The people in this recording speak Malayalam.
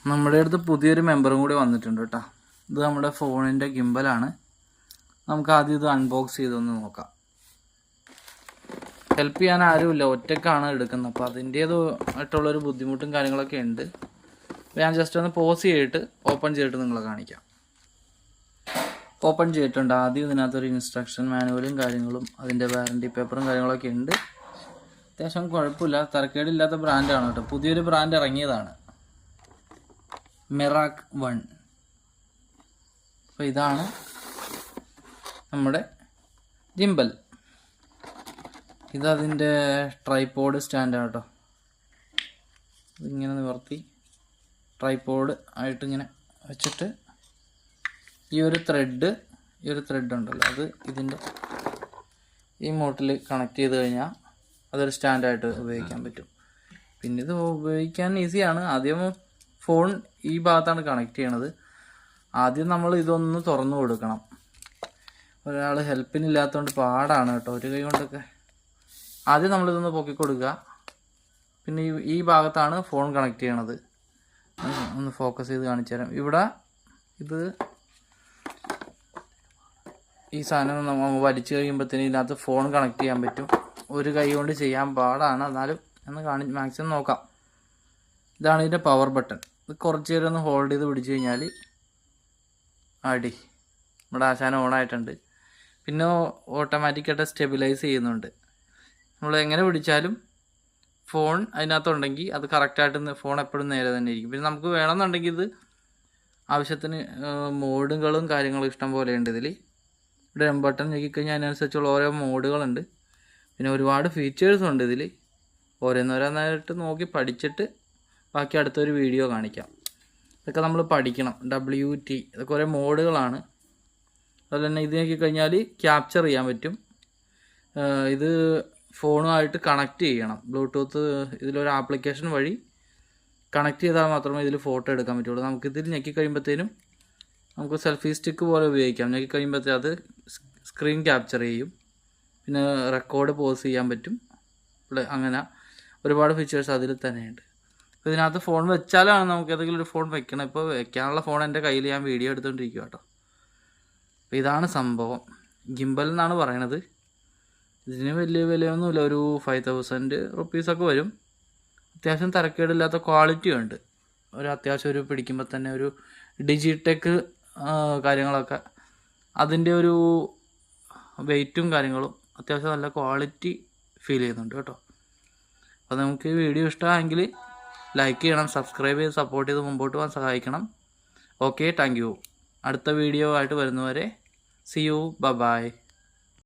നമ്മുടെ അടുത്ത് പുതിയൊരു മെമ്പറും കൂടി വന്നിട്ടുണ്ട് കേട്ടോ. ഇത് നമ്മുടെ ഫോണിൻ്റെ ഗിംബലാണ്. നമുക്ക് ആദ്യം ഇത് അൺബോക്സ് ചെയ്തൊന്ന് നോക്കാം. ഹെൽപ്പ് ചെയ്യാൻ ആരുമില്ല, ഒറ്റക്കാണ് എടുക്കുന്നത്. അപ്പോൾ അതിൻ്റേതായിട്ടുള്ളൊരു ബുദ്ധിമുട്ടും കാര്യങ്ങളൊക്കെ ഉണ്ട്. ഞാൻ ജസ്റ്റ് ഒന്ന് പോസ് ചെയ്തിട്ട് ഓപ്പൺ ചെയ്തിട്ട് നിങ്ങളെ കാണിക്കാം. ഓപ്പൺ ചെയ്തിട്ടുണ്ട്. ആദ്യം ഇതിനകത്തൊരു ഇൻസ്ട്രക്ഷൻ മാനുവലും കാര്യങ്ങളും അതിൻ്റെ വാറണ്ടി പേപ്പറും കാര്യങ്ങളൊക്കെ ഉണ്ട്. അത്യാവശ്യം കുഴപ്പമില്ല, തരക്കേടില്ലാത്ത ബ്രാൻഡാണ് കേട്ടോ. പുതിയൊരു ബ്രാൻഡ് ഇറങ്ങിയതാണ്, മിറാക് 1. അപ്പോൾ ഇതാണ് നമ്മുടെ ജിംബൽ. ഇതതിൻ്റെ ട്രൈപോഡ് സ്റ്റാൻഡാണ് കേട്ടോ. ഇതിങ്ങനെ നിവർത്തി ട്രൈപോഡ് ആയിട്ട് ഇങ്ങനെ വെച്ചിട്ട് ഈ ഒരു ത്രെഡ് ഉണ്ടല്ലോ, അത് ഇതിൻ്റെ ഈ മോട്ടിൽ കണക്ട് ചെയ്ത് കഴിഞ്ഞാൽ അതൊരു സ്റ്റാൻഡായിട്ട് ഉപയോഗിക്കാൻ പറ്റും. പിന്നെ ഇത് ഉപയോഗിക്കാൻ ഈസിയാണ്. ആദ്യം ഫോൺ ഈ ഭാഗത്താണ് കണക്ട് ചെയ്യണത്. ആദ്യം നമ്മൾ ഇതൊന്ന് തുറന്നു കൊടുക്കണം. ഒരാൾ ഹെൽപ്പിനില്ലാത്തതുകൊണ്ട് പാടാണ് കേട്ടോ, ഒരു കൈ കൊണ്ടൊക്കെ. ആദ്യം നമ്മളിതൊന്ന് പൊക്കി കൊടുക്കുക. പിന്നെ ഈ ഭാഗത്താണ് ഫോൺ കണക്ട് ചെയ്യണത്. ഒന്ന് ഫോക്കസ് ചെയ്ത് കാണിച്ചു തരാം. ഇവിടെ ഇത് ഈ സാധനം നമ്മൾ വലിച്ചു കഴിയുമ്പോഴത്തേന് ഇതിനകത്ത് ഫോൺ കണക്ട് ചെയ്യാൻ പറ്റും. ഒരു കൈ കൊണ്ട് ചെയ്യാൻ പാടാണ്, എന്നാലും ഒന്ന് മാക്സിമം നോക്കാം. ഇതാണ് ഇതിൻ്റെ പവർ ബട്ടൺ. ഇത് കുറച്ച് നേരം ഒന്ന് ഹോൾഡ് ചെയ്ത് പിടിച്ചു കഴിഞ്ഞാൽ നമ്മുടെ ആശാനം ഓണായിട്ടുണ്ട്. പിന്നെ ഓട്ടോമാറ്റിക്കായിട്ട് സ്റ്റെബിലൈസ് ചെയ്യുന്നുണ്ട്. നമ്മൾ എങ്ങനെ പിടിച്ചാലും ഫോൺ അതിനകത്തുണ്ടെങ്കിൽ അത് കറക്റ്റായിട്ട് ഫോൺ എപ്പോഴും നേരെ തന്നെ ഇരിക്കും. പിന്നെ നമുക്ക് വേണമെന്നുണ്ടെങ്കിൽ ഇത് ആവശ്യത്തിന് മോഡുകളും കാര്യങ്ങളും ഇഷ്ടം പോലെ ഉണ്ട് ഇതിൽ. ഇവിടെ ബട്ടൺ ഞെക്കിക്കഴിഞ്ഞാൽ അതിനനുസരിച്ചുള്ള ഓരോ മോഡുകളുണ്ട്. പിന്നെ ഒരുപാട് ഫീച്ചേഴ്സും ഉണ്ട് ഇതിൽ. ഓരോന്നോരോന്നായിട്ട് നോക്കി പഠിച്ചിട്ട് ബാക്കി അടുത്തൊരു വീഡിയോ കാണിക്കാം. ഇതൊക്കെ നമ്മൾ പഠിക്കണം. WT ഇതൊക്കെ ഓരോ മോഡുകളാണ്. അതുപോലെ തന്നെ ഇത് നോക്കിക്കഴിഞ്ഞാൽ ക്യാപ്ചർ ചെയ്യാൻ പറ്റും. ഇത് ഫോണുമായിട്ട് കണക്ട് ചെയ്യണം. ബ്ലൂടൂത്ത് ഇതിലൊരു ആപ്ലിക്കേഷൻ വഴി കണക്ട് ചെയ്താൽ മാത്രമേ ഇതിൽ ഫോട്ടോ എടുക്കാൻ പറ്റുള്ളൂ. നമുക്കിതിൽ ഞെക്കി കഴിയുമ്പോഴത്തേനും നമുക്ക് സെൽഫി സ്റ്റിക്ക് പോലെ ഉപയോഗിക്കാം. ഞെക്കി കഴിയുമ്പോഴത്തേ അത് സ്ക്രീൻ ക്യാപ്ചർ ചെയ്യും. പിന്നെ റെക്കോർഡ് പോസ് ചെയ്യാൻ പറ്റും. അങ്ങനെ ഒരുപാട് ഫീച്ചേഴ്സ് അതിൽ തന്നെയുണ്ട്. അപ്പോൾ ഇതിനകത്ത് ഫോൺ വെച്ചാലാണ് നമുക്ക് ഏതെങ്കിലും ഒരു ഫോൺ വെക്കണം. ഇപ്പോൾ വെക്കാനുള്ള ഫോൺ എൻ്റെ കയ്യിൽ ഞാൻ വീഡിയോ എടുത്തുകൊണ്ടിരിക്കുക കേട്ടോ. അപ്പോൾ ഇതാണ് സംഭവം. ഗിംബൽ എന്നാണ് പറയണത്. ഇതിന് വലിയ വിലയൊന്നുമില്ല, ഒരു 5000 റുപ്പീസൊക്കെ വരും. അത്യാവശ്യം തരക്കേടില്ലാത്ത ക്വാളിറ്റി ഉണ്ട്. അത്യാവശ്യം ഒരു പിടിക്കുമ്പോൾ തന്നെ ഒരു ഡിജിടെക് കാര്യങ്ങളൊക്കെ അതിൻ്റെ ഒരു വെയ്റ്റും കാര്യങ്ങളും അത്യാവശ്യം നല്ല ക്വാളിറ്റി ഫീൽ ചെയ്യുന്നുണ്ട് കേട്ടോ. അപ്പോൾ നമുക്ക് ഈ വീഡിയോ ഇഷ്ടമായെങ്കിൽ ലൈക്ക് ചെയ്യണം, സബ്സ്ക്രൈബ് ചെയ്ത് സപ്പോർട്ട് ചെയ്ത് മുമ്പോട്ട് പോകാൻ സഹായിക്കണം. Okay, thank you. അടുത്ത വീഡിയോ ആയിട്ട് വരുന്നവരെ സി യു, ബൈ.